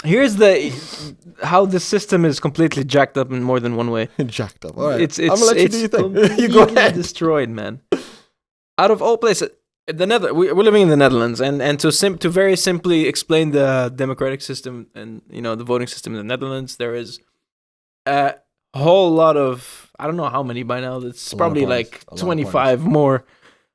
Here's the how the system is completely jacked up in more than one way. Jacked up. All right. It's I'm gonna let you do your thing. completely You go ahead. destroyed, man. Out of all places, we're living in the Netherlands, and to very simply explain the democratic system and the voting system in the Netherlands, there is a whole lot of, I don't know how many by now. It's probably like 25 more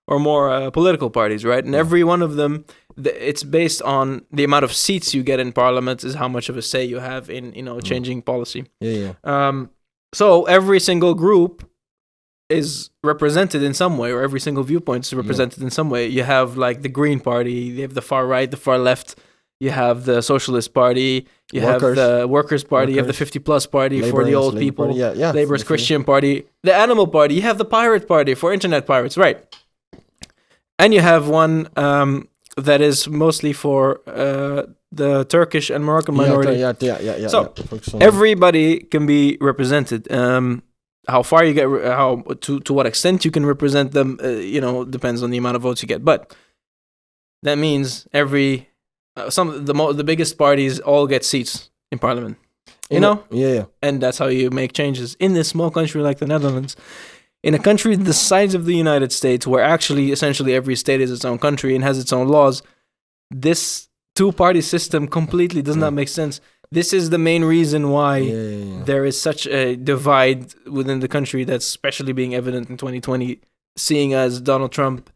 political parties, right? And every one of them, it's based on the amount of seats you get in parliament is how much of a say you have in changing policy. Yeah. So every single group is represented in some way, or every single viewpoint is represented in some way. You have like the Green Party, you have the far right, the far left, you have the Socialist Party, you have the Workers' Party, you have the 50-plus Party for the old people, Labour's Christian Party, the Animal Party, you have the Pirate Party for internet pirates, right? And you have one that is mostly for the Turkish and Moroccan minority. Yeah. So everybody can be represented. How far you get, to what extent you can represent them, depends on the amount of votes you get. But that means the biggest parties all get seats in parliament. Yeah. And that's how you make changes in this small country like the Netherlands. In a country the size of the United States, where actually essentially every state is its own country and has its own laws, this two-party system completely does not make sense. This is the main reason why there is such a divide within the country that's especially being evident in 2020, seeing as Donald Trump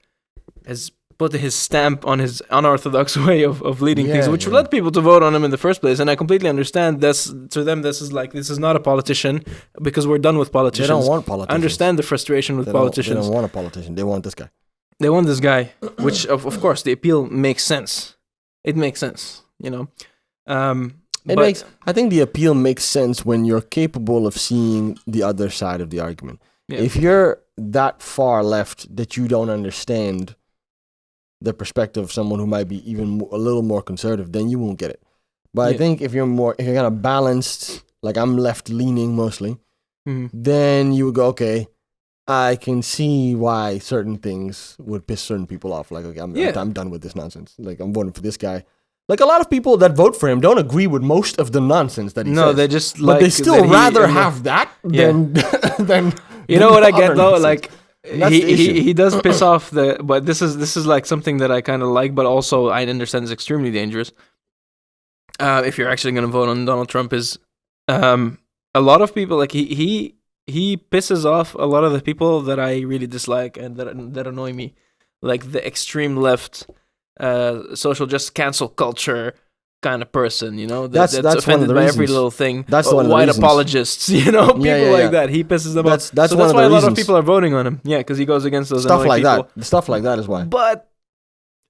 has put his stamp on his unorthodox way of leading things, which led people to vote on him in the first place. And I completely understand to them, this is not a politician, because we're done with politicians. They don't want politicians. I understand the frustration with politicians. They don't want a politician. They want this guy. They want this guy, which of course the appeal makes sense. It makes sense, I think the appeal makes sense when you're capable of seeing the other side of the argument. Yeah. If you're that far left that you don't understand the perspective of someone who might be even a little more conservative, then you won't get it. But I think if you're kind of balanced, like I'm left leaning mostly, then you would go, okay, I can see why certain things would piss certain people off. Like, okay, I'm done with this nonsense. Like, I'm voting for this guy. Like, a lot of people that vote for him don't agree with most of the nonsense that he says. No, they just but they still rather have that than you know what I get though? Nonsense. Like, he does piss off but this is like something that I kind of like, but also I understand is extremely dangerous. If you're actually going to vote on Donald Trump, is a lot of people, like he pisses off a lot of the people that I really dislike and that annoy me, like the extreme left, social just cancel culture kind of person, that's offended by every little thing. That's one of the white reasons. Apologists, people like that. He pisses them off. That's why a lot of people are voting on him. Yeah, because he goes against those stuff like people. That. Stuff like that is why. But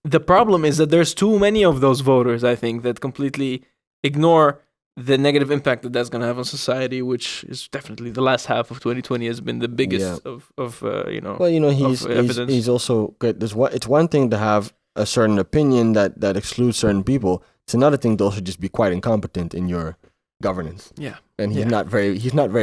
the problem is that there's too many of those voters, I think, that completely ignore the negative impact that that's going to have on society, which is definitely the last half of 2020 has been the biggest of evidence. He's also good. It's one thing to have a certain opinion that excludes certain people. It's another thing to also just be quite incompetent in your governance. Yeah, and he's not very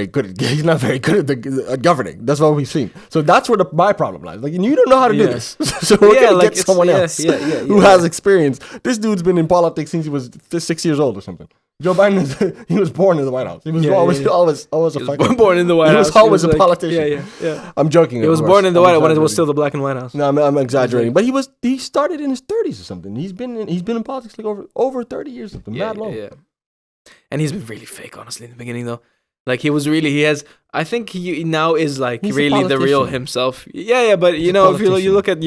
good at governing. That's what we've seen. So that's where my problem lies. Like, you don't know how to do this, so we're gonna get someone else who has experience. This dude's been in politics since he was 6 years old or something. Joe Biden, he was born in the White House. He was always a fucking... born in the White House. He was always a politician. Yeah. I'm joking. He was born in the White House when it was still the black and white house. No, I'm exaggerating. But he started in his 30s or something. He's been in politics like over 30 years. Mad long. Yeah. And he's been really fake, honestly, in the beginning, though. Like, I think he now is like he's really the real himself. Yeah, but if you look at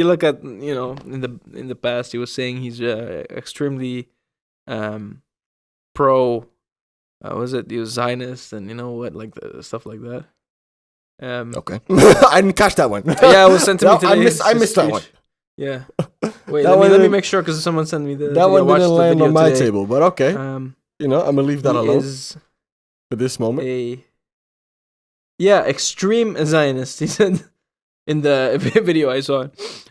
in the past, he was saying he's extremely pro, he was Zionist and like the stuff like that. Okay. I didn't catch that one. Yeah, it was sent to me today. I missed that one. Yeah. Wait, let me make sure, because someone sent me that one didn't land on my table, but okay. I'm gonna leave that alone for this moment. Extreme Zionist, he said in the video I saw.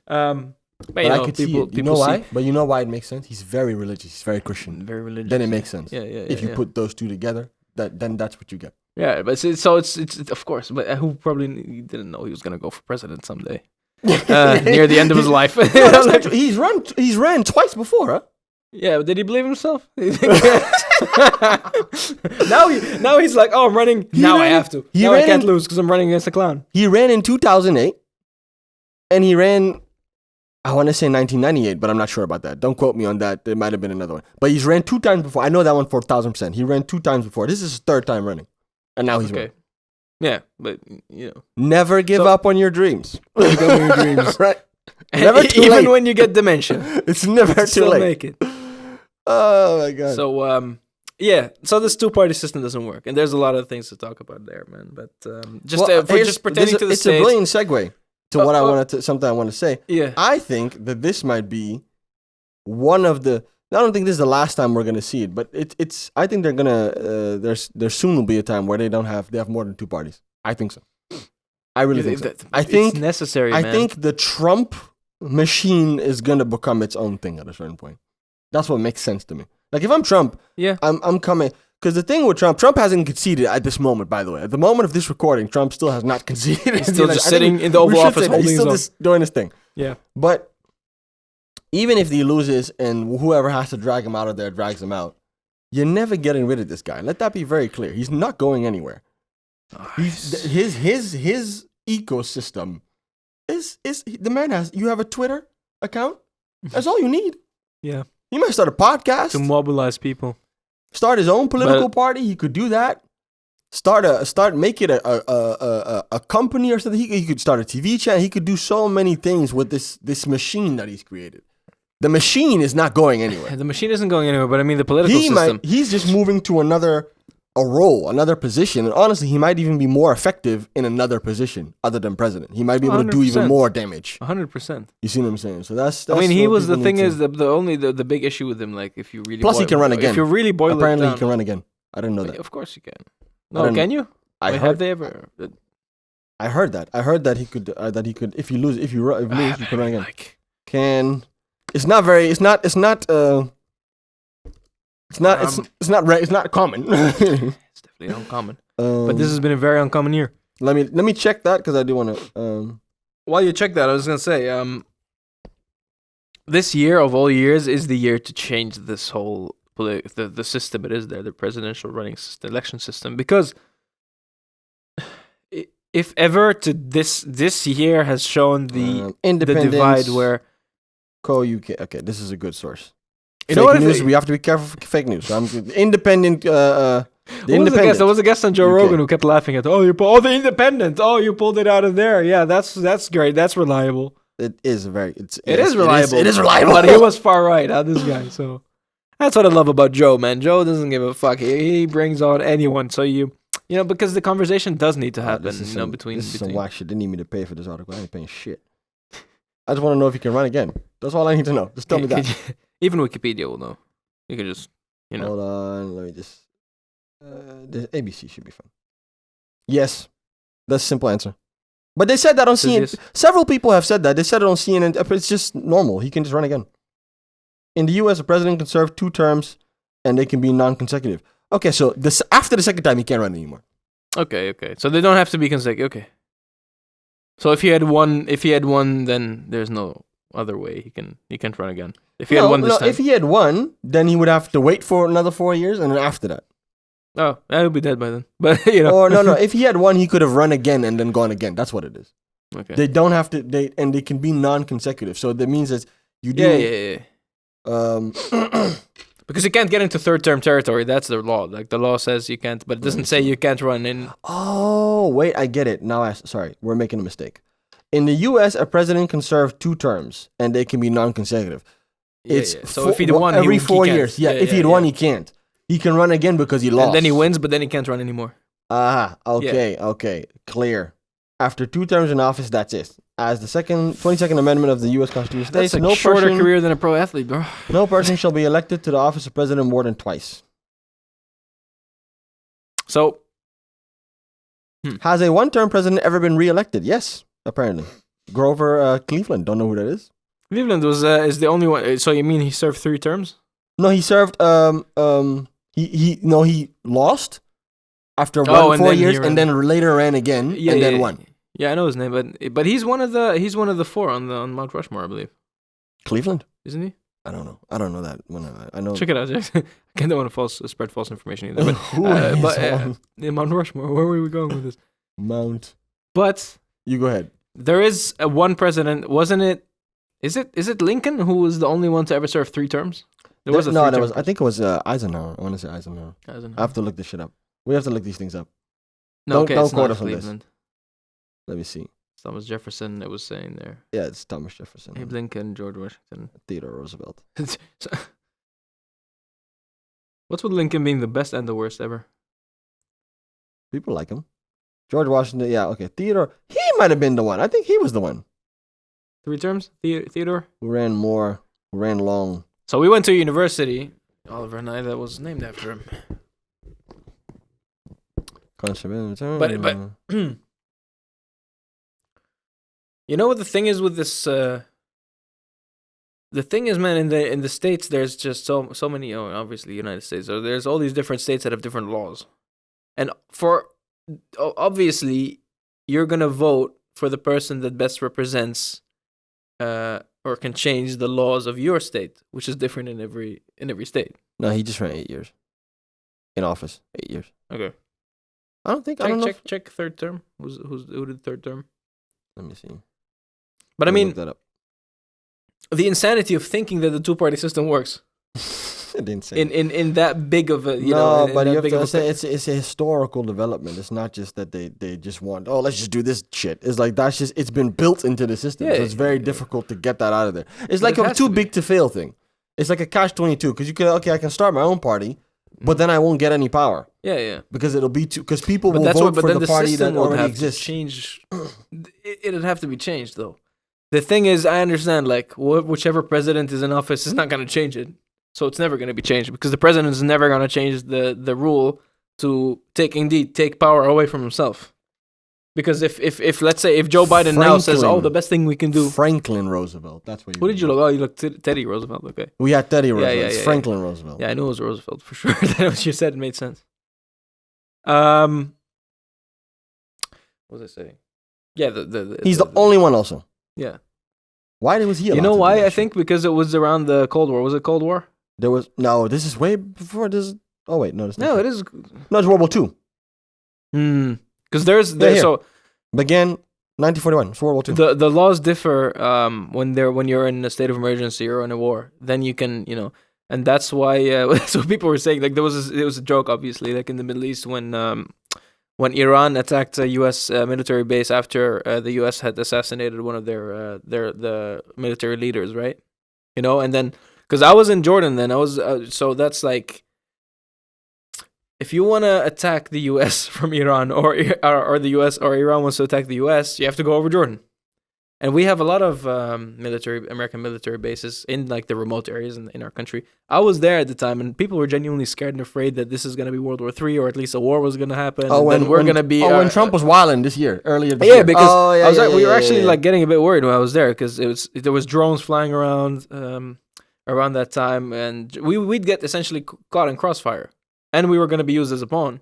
But I could see it. You know why? But you know why it makes sense? He's very religious. He's very Christian. Very religious. Then it makes sense. Yeah. If you put those two together, then that's what you get. Yeah, but it's of course. But who probably didn't know he was gonna go for president someday, near the end of his life. He's ran twice before, huh? Yeah, but did he believe himself? now he's like, oh, I'm running. I have to. I can't lose because I'm running against a clown. He ran in 2008, and he ran, I want to say 1998, but I'm not sure about that. Don't quote me on that. There might have been another one. But he's ran 2 times before. I know that one for 1,000%. He ran 2 times before. This is his 3rd time running. And now he's running. Yeah, but, Never give up on your dreams. Never give up on your dreams. Right? Never too even late. When you get dementia. It's never too late. Make it. Oh, my God. So, so this 2-party system doesn't work. And there's a lot of things to talk about there, man. But just pertaining to the It's States, a brilliant segue to what something I want to say. Yeah. I think that this might be one of the, I don't think this is the last time we're going to see it, but it's, I think they're going to, there soon will be a time where they have more than 2 parties. I think so. I really think so. I think it's necessary, man. I think the Trump machine is going to become its own thing at a certain point. That's what makes sense to me. Like, if I'm Trump, I'm coming. Because the thing with Trump hasn't conceded at this moment, by the way. At the moment of this recording, Trump still has not conceded. He's still just sitting in the Oval Office holding his own. He's still just doing his thing. Yeah. But even if he loses and whoever has to drag him out of there drags him out, you're never getting rid of this guy. Let that be very clear. He's not going anywhere. His ecosystem is the man has. You have a Twitter account. That's all you need. Yeah. He might start a podcast to mobilize people. Start his own political party. He could do that. Make it a company or something. He could start a TV channel. He could do so many things with this machine that he's created. The machine is not going anywhere. The machine isn't going anywhere, but I mean the political system. He's just moving to another position. And honestly, he might even be more effective in another position other than president. He might be able to do even more damage. 100%. You see what I'm saying? So that's I mean, he was, the thing is, the big issue with him, like, if you really... Plus, he can run again. If you really boil Apparently, it down, he can run again. I didn't know that. Of course you can. No, can you? Have they ever... I heard that. I heard that he could, if you lose, you can run again. It's not common. It's definitely uncommon. But this has been a very uncommon year. Let me check that because I do want to. While you check that, I was gonna say, this year of all years is the year to change this whole the system it is there, the presidential running system, election system, because if ever to this year has shown the divide where UK. Okay, this is a good source. You know what? We have to be careful for fake news. So independent. There was a guest on Joe Rogan who kept laughing at, the Independent. Oh, you pulled it out of there. Yeah, that's great. That's reliable. It is reliable. It is reliable. But he was far right, this guy. So that's what I love about Joe, man. Joe doesn't give a fuck. He brings on anyone. So because the conversation does need to happen. Between some whack shit. Didn't need me to pay for this article. I ain't paying shit. I just want to know if he can run again. That's all I need to know. Just tell me that. Even Wikipedia will know. You can just, Hold on. Let me just... the ABC should be fine. Yes. That's a simple answer. But they said that on CNN. Yes. Several people have said that. They said it on CNN. It's just normal. He can just run again. In the US, a president can serve 2 terms and they can be non-consecutive. Okay, so after the second time, he can't run anymore. Okay. So they don't have to be consecutive. Okay. So if he had one, then there's no other way he can't run again. If he had one this time. If he had one, then he would have to wait for another 4 years, and then after that. Oh, I would be dead by then. But Or no. If he had one, he could have run again and then gone again. That's what it is. Okay. They don't have to. They can be non-consecutive. So that means that you do. Yeah. Because you can't get into third-term territory. That's the law. Like, the law says you can't, but it doesn't say you can't run in. Oh, wait, I get it. Now, sorry, we're making a mistake. In the U.S., a president can serve 2 terms, and they can be non-consecutive. So if he won, every 4 years. If he'd won, he can't. He can run again because he lost. And then he wins, but then he can't run anymore. Okay, clear. After 2 terms in office, that's it. As the 22nd Amendment of the U.S. Constitution states, that's a shorter career than a pro athlete, bro. No person shall be elected to the office of president more than twice. So, has a 1-term president ever been re-elected? Yes, apparently. Grover Cleveland. Don't know who that is. Cleveland is the only one. So you mean he served 3 terms? No, he served. He lost after 4 years, and then later ran again, and then won. Yeah, I know his name, but he's one of the 4 on Mount Rushmore, I believe. Cleveland, isn't he? I don't know. I don't know that one. I know. Check it out, Jack. I don't want to spread false information either. But, Who is on Mount Rushmore, where were we going with this? Mount? But You go ahead. there is one president, wasn't it? Is it Lincoln who was the only one to ever serve 3 terms? There was a no, 3 there term. was. I think it was Eisenhower. I want to say Eisenhower. I have to look this shit up. We have to look these things up. No, don't it's quote not us on this. Cleveland. Let me see. Thomas Jefferson, it was saying there. Yeah, it's Thomas Jefferson. Abe Lincoln, George Washington. Theodore Roosevelt. So- What's with Lincoln being the best and the worst ever? People like him. George Washington. Yeah, okay. Theodore. He might have been the one. I think he was the one 3 terms, Theodore? who ran more, who ran long. So we went to university, Oliver and I, that was named after him. But you know what the thing is with this? The thing is, man, in the States, there's just so many. Obviously, United States. So there's all these different states that have different laws, and obviously, you're gonna vote for the person that best represents, or can change the laws of your state, which is different in every state. No, he just ran 8 years in office. 8 years. Okay. I don't know. Check third term. Who did third term? Let me see. But I Let me mean, look that up. the insanity of thinking that the 2-party system works Insane. in that big of a but you have big to of a understand it's a historical development. It's not just that they just want, oh, let's just do this shit. It's like it's been built into the system. Yeah, so it's very difficult to get that out of there. It's But like it a has too to be. big to fail thing. It's like a catch-22 because you can I can start my own party, but then I won't get any power yeah. because it'll be too because people But will that's vote what. But for then the the party that system would already have exists. to change. It'd have to be changed though. The thing is, I understand like whichever president is in office is not going to change it, so it's never going to be changed because the president is never going to change the rule to take power away from himself. Because if let's say if Joe Biden now says, "Oh, the best thing we can do," Franklin Roosevelt. That's what. who did you look? Oh, you looked Teddy Roosevelt. Okay. We had Teddy Roosevelt. yeah, It's yeah. Franklin Roosevelt. Yeah, I knew it was Roosevelt for sure. That what you said made sense. What was I saying? Yeah, He's the only one also. Yeah. Why was he? You allowed know to do why? that I shit? think because it was around the Cold War. Was it Cold War? There was no. This is way before this. Oh wait, no, it's not. No, it is. No, it's World War II. Because there's here. so Began 1941. It's World War II. the laws differ when you're in a state of emergency or in a war. Then you can and that's why so people were saying like it was a joke obviously like in the Middle East when Iran attacked a U.S. Military base after the U.S. had assassinated one of their military leaders, right? And then because I was in Jordan then I was so that's like. If you want to attack the U.S. from Iran or the U.S. or Iran wants to attack the U.S., you have to go over Jordan. And we have a lot of American military bases in like the remote areas in our country. I was there at the time, and people were genuinely scared and afraid that this is going to be World War III, or at least a war was going to happen. When when Trump was wilding earlier this year. Because we were actually like getting a bit worried when I was there because there was drones flying around around that time, and we'd get essentially caught in crossfire. And we were going to be used as a pawn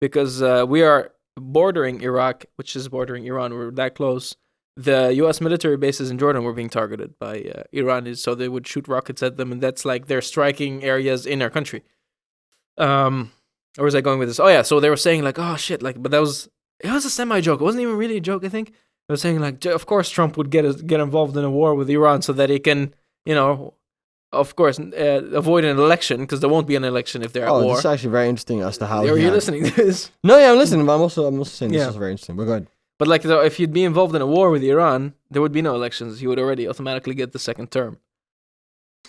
because we are bordering Iraq, which is bordering Iran. We're that close. The U.S. military bases in Jordan were being targeted by Iranians, so they would shoot rockets at them, and that's like they're striking areas in our country. Where was I going with this? Oh yeah, so they were saying like, oh shit, like, but it was a semi-joke. It wasn't even really a joke. I think they were saying like, of course Trump would get involved in a war with Iran so that he can, of course, avoid an election because there won't be an election if they're at war. This is actually very interesting as to how. Are you listening to this? No, yeah, I'm listening. But I'm also saying this is very interesting. But go ahead. But like, if you'd be involved in a war with Iran, there would be no elections. He would already automatically get the second term.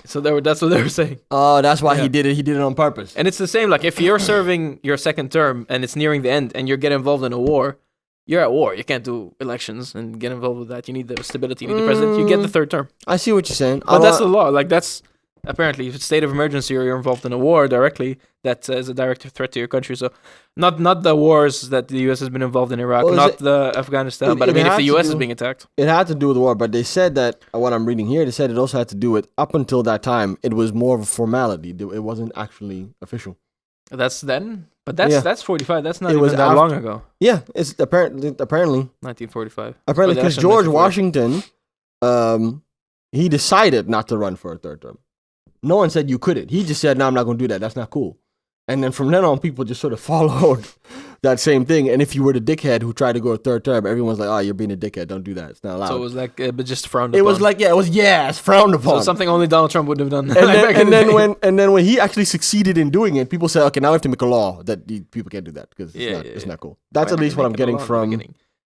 So that's what they were saying. Oh, that's why he did it. He did it on purpose. And it's the same. Like, if you're serving your second term and it's nearing the end, and you're getting involved in a war, you're at war. You can't do elections and get involved with that. You need the stability. You need the president. You get the third term. I see what you're saying. But that's the law. Like, that's apparently if it's state of emergency or you're involved in a war directly, that is a direct threat to your country. So not the wars that the U.S. has been involved in Iraq, the Afghanistan, but I mean if the U.S. is being attacked. It had to do with the war, but they said that, what I'm reading here, they said it also had to do with, up until that time, it was more of a formality. It wasn't actually official. That's then? But that's 45. That's not even that long ago. Yeah, it's apparently 1945. Apparently because George Washington, he decided not to run for a third term. No one said you couldn't. He just said, "No, I'm not going to do that. That's not cool." And then from then on, people just sort of followed that same thing. And if you were the dickhead who tried to go a third term, everyone's like, "Oh, you're being a dickhead. Don't do that. It's not allowed." So it was like, but just frowned upon. It was like, it's frowned upon. So something only Donald Trump would have done. And then when he actually succeeded in doing it, people said, "Okay, now we have to make a law that people can't do that because it's not cool." That's at least what I'm getting from.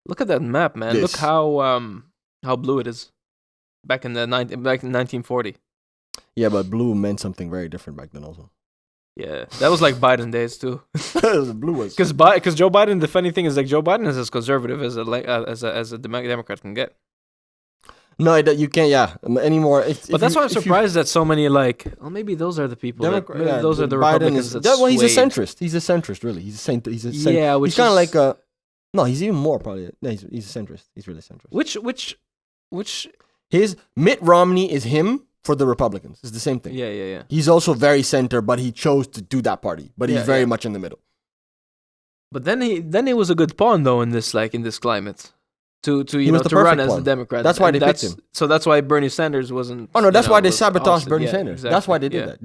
Look at that map, man. Look how blue it is. Back in 1940. Yeah, but blue meant something very different back then also. Yeah, that was like Biden days too. Blue was because Joe Biden. The funny thing is, like, Joe Biden is as conservative as a Democrat can get. No, you can't. Yeah, anymore. But that's why I'm surprised that so many maybe those are the people. Those are the Republicans. He's a centrist. He's a centrist, really. He's kind of like a. No, he's even more probably. No, he's a centrist. He's really centrist. Which. His Mitt Romney is him. For the Republicans, it's the same thing. Yeah. He's also very center, but he chose to do that party. But he's very much in the middle. But then he was a good pawn though in this climate to run as a Democrat. That's why they picked him. So that's why Bernie Sanders wasn't. Oh no, that's why they sabotaged Bernie Sanders. Exactly. That's why they did that.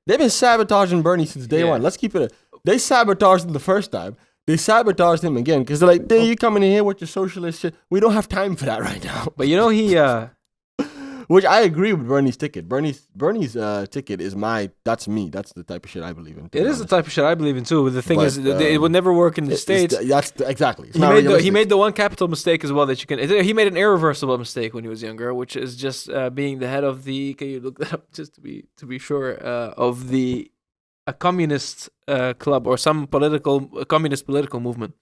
They've been sabotaging Bernie since day one. Let's keep it. They sabotaged him the first time. They sabotaged him again because they're like, you coming in here with your socialist shit. We don't have time for that right now. But he. Which I agree with Bernie's ticket. Bernie's ticket is that's me. That's the type of shit I believe in. It is the type of shit I believe in too. But the thing is, it would never work in the States. Exactly. He made the one capital mistake as well that you can. He made an irreversible mistake when he was younger, which is just being the head of the. Can you look that up just to be sure of a communist club or some communist political movement.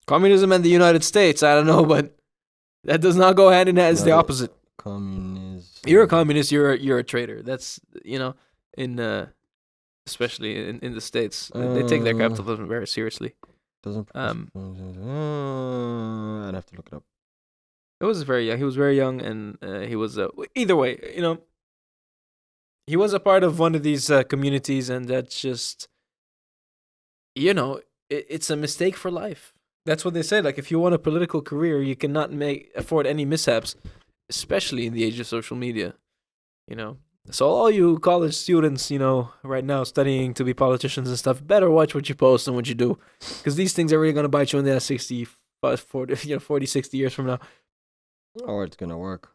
Communism and the United States. I don't know, but that does not go hand in hand. It's the opposite. Communism. You're a communist. You're a traitor. That's in especially in the States, they take their capitalism very seriously. I'd have to look it up. It was very young. He was very young, and he was either way. He was a part of one of these communities, and that's just it's a mistake for life. That's what they say. Like, if you want a political career, you cannot afford any mishaps, especially in the age of social media. So all you college students, right now studying to be politicians and stuff, better watch what you post and what you do, because these things are really gonna bite you in the ass 40, 60 years from now. Or it's gonna work.